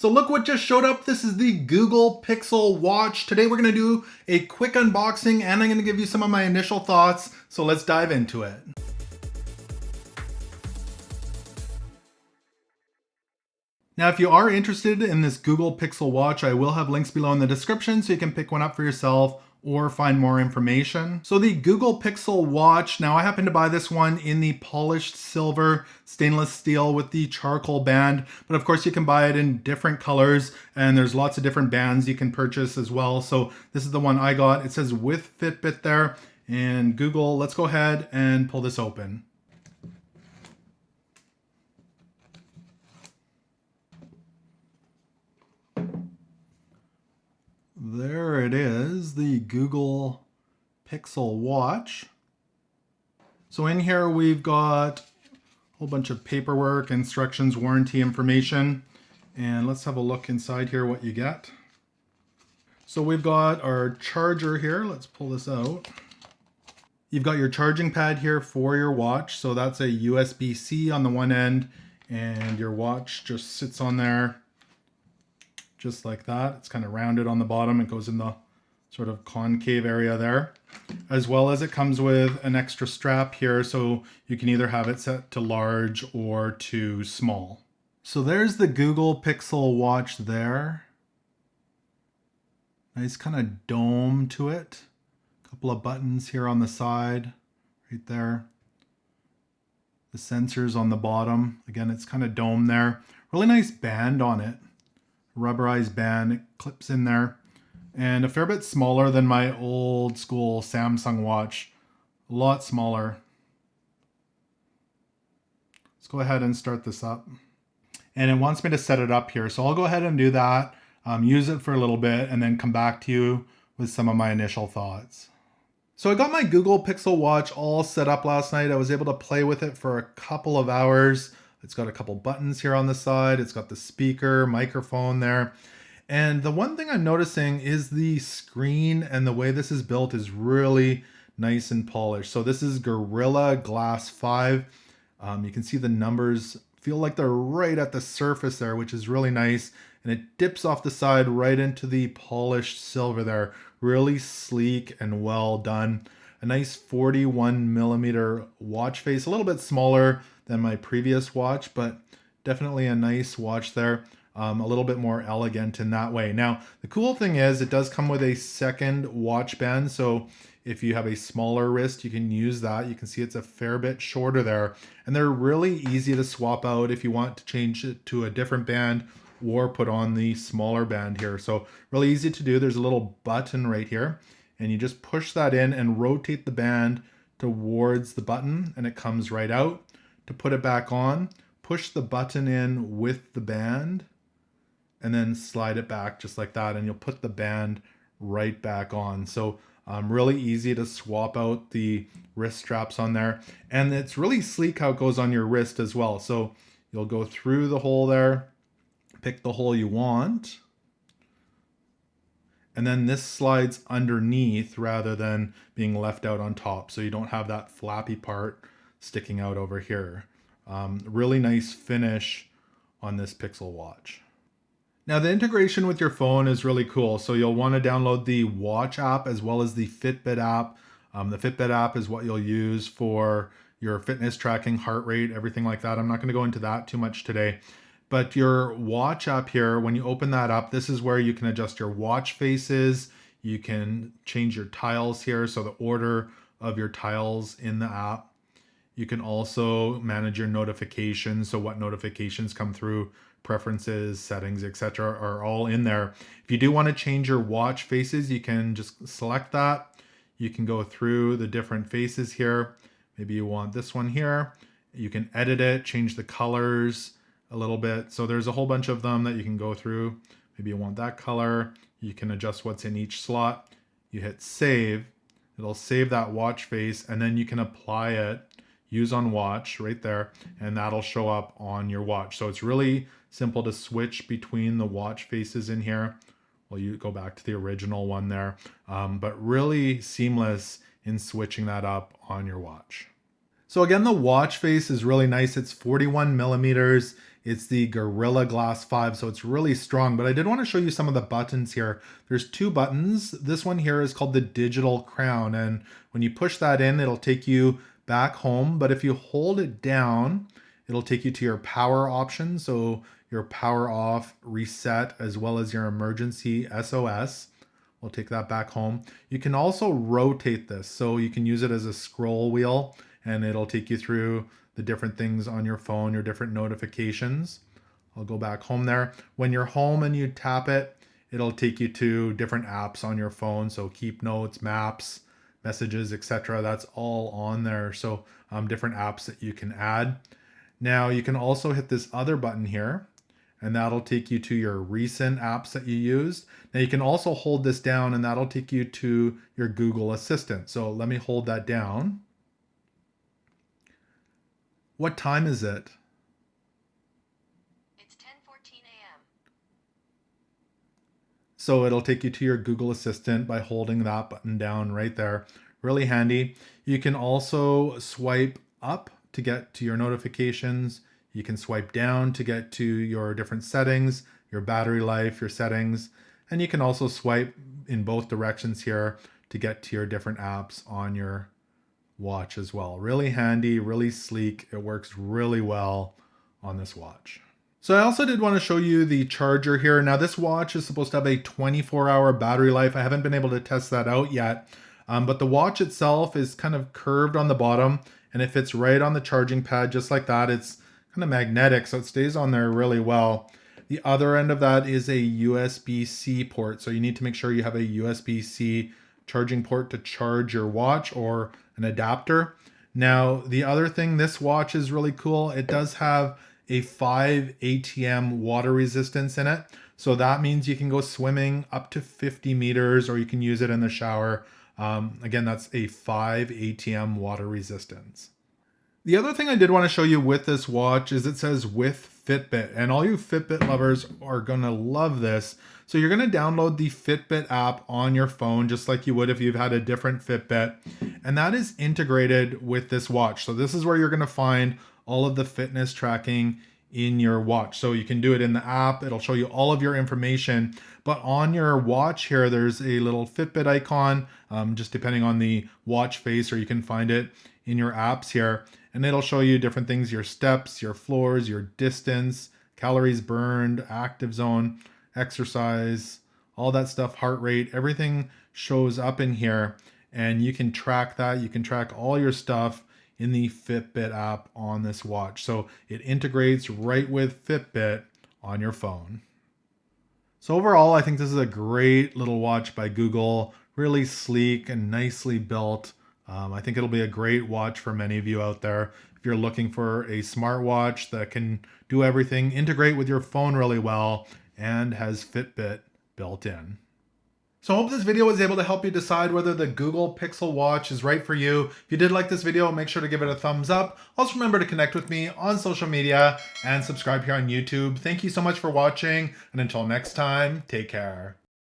So look what just showed up. This is the Google Pixel Watch. Today we're going to do a quick unboxing and I'm going to give you some of my initial thoughts. So let's dive into it. Now, if you are interested in this Google Pixel Watch, I will have links below in the description so you can pick one up for yourself or find more information. So the Google Pixel Watch, now I happen to buy this one in the polished silver stainless steel with the charcoal band, but of course you can buy it in different colors and there's lots of different bands you can purchase as well. So this is the one I got. It says with Fitbit there, and Google, let's go ahead and pull this open. There it is, the Google Pixel Watch. So in here we've got a whole bunch of paperwork, instructions, warranty information, and let's have a look inside here what you get. So we've got our charger here. Let's pull this out. You've got your charging pad here for your watch. So that's a USB-C on the one end and your watch just sits on there just like that. It's kind of rounded on the bottom. It goes in the sort of concave area there. As well as it comes with an extra strap here, so you can either have it set to large or to small. So there's the Google Pixel Watch there. Nice kind of dome to it. A couple of buttons here on the side, right there. The sensors on the bottom. Again, it's kind of dome there. Really nice band on it. Rubberized band, it clips in there, and a fair bit smaller than my old school Samsung watch. A lot smaller. Let's go ahead and start this up. And it wants me to set it up here, so I'll go ahead and do that, use it for a little bit, and then come back to you with some of my initial thoughts. So I got my Google Pixel Watch all set up last night. I was able to play with it for a couple of hours. It's got a couple buttons here on the side. It's got the speaker, microphone there. And the one thing I'm noticing is the screen and the way this is built is really nice and polished. So this is Gorilla Glass 5. You can see the numbers feel like they're right at the surface there, which is really nice. And it dips off the side right into the polished silver there. Really sleek and well done. A nice 41mm watch face, a little bit smaller than my previous watch, but definitely a nice watch there. A little bit more elegant in that way. Now, the cool thing is it does come with a second watch band. So if you have a smaller wrist, you can use that. You can see it's a fair bit shorter there. And they're really easy to swap out if you want to change it to a different band or put on the smaller band here. So really easy to do. There's a little button right here, and you just push that in and rotate the band towards the button and it comes right out. To put it back on, push the button in with the band and then slide it back just like that, and you'll put the band right back on. So really easy to swap out the wrist straps on there, and it's really sleek how it goes on your wrist as well. So you'll go through the hole there, pick the hole you want, and then this slides underneath rather than being left out on top, so you don't have that flappy part sticking out over here. Really nice finish on this Pixel Watch. Now the integration with your phone is really cool. So you'll want to download the Watch app as well as the Fitbit app. The Fitbit app is what you'll use for your fitness tracking, heart rate, everything like that. I'm not going to go into that too much today. But your Watch app here, when you open that up, this is where you can adjust your watch faces. You can change your tiles here, so the order of your tiles in the app. You can also manage your notifications. So what notifications come through, preferences, settings, etc. are all in there. If you do want to change your watch faces, you can just select that. You can go through the different faces here. Maybe you want this one here. You can edit it, change the colors a little bit. So there's a whole bunch of them that you can go through. Maybe you want that color. You can adjust what's in each slot. You hit save. It'll save that watch face, and then you can apply it, use on watch right there, and that'll show up on your watch. So it's really simple to switch between the watch faces in here. Well, you go back to the original one there, but really seamless in switching that up on your watch. So again, the watch face is really nice. It's 41mm. It's the Gorilla Glass 5, so it's really strong. But I did want to show you some of the buttons here. There's 2 buttons. This one here is called the Digital Crown, and when you push that in, it'll take you back home. But if you hold it down, it'll take you to your power options, so your power off, reset, as well as your emergency SOS. We'll take that back home. You can also rotate this, so you can use it as a scroll wheel, and it'll take you through the different things on your phone, your different notifications. I'll go back home there. When you're home and you tap it, it'll take you to different apps on your phone. So keep notes, maps, messages, etc. That's all on there. So different apps that you can add. Now you can also hit this other button here, and that'll take you to your recent apps that you used. Now you can also hold this down, and that'll take you to your Google Assistant. So let me hold that down. What time is it? It's 10:14 a.m. So it'll take you to your Google Assistant by holding that button down right there. Really handy. You can also swipe up to get to your notifications. You can swipe down to get to your different settings, your battery life, your settings, and you can also swipe in both directions here to get to your different apps on your watch as well. Really handy, really sleek. It works really well on this watch. So I also did want to show you the charger here. Now this watch is supposed to have a 24-hour battery life. I haven't been able to test that out yet, but the watch itself is kind of curved on the bottom, and it fits right on the charging pad just like that. It's kind of magnetic, so it stays on there really well. The other end of that is a USB-C port, so you need to make sure you have a USB-C charging port to charge your watch, or an adapter. Now, the other thing, this watch is really cool. It does have a 5 ATM water resistance in it. So that means you can go swimming up to 50 meters, or you can use it in the shower. Again, that's a 5 ATM water resistance. The other thing I did want to show you with this watch is it says with Fitbit, and all you Fitbit lovers are going to love this. So you're going to download the Fitbit app on your phone, just like you would if you've had a different Fitbit. And that is integrated with this watch. So this is where you're going to find all of the fitness tracking in your watch. So you can do it in the app. It'll show you all of your information. But on your watch here, there's a little Fitbit icon, just depending on the watch face, or you can find it in your apps here. And it'll show you different things, your steps, your floors, your distance, calories burned, active zone, exercise, all that stuff, heart rate, everything shows up in here. And you can track that. You can track all your stuff in the Fitbit app on this watch. So it integrates right with Fitbit on your phone. So overall, I think this is a great little watch by Google, really sleek and nicely built. I think it'll be a great watch for many of you out there. If you're looking for a smartwatch that can do everything, integrate with your phone really well, and has Fitbit built in. So I hope this video was able to help you decide whether the Google Pixel Watch is right for you. If you did like this video, make sure to give it a thumbs up. Also remember to connect with me on social media and subscribe here on YouTube. Thank you so much for watching, and until next time, take care.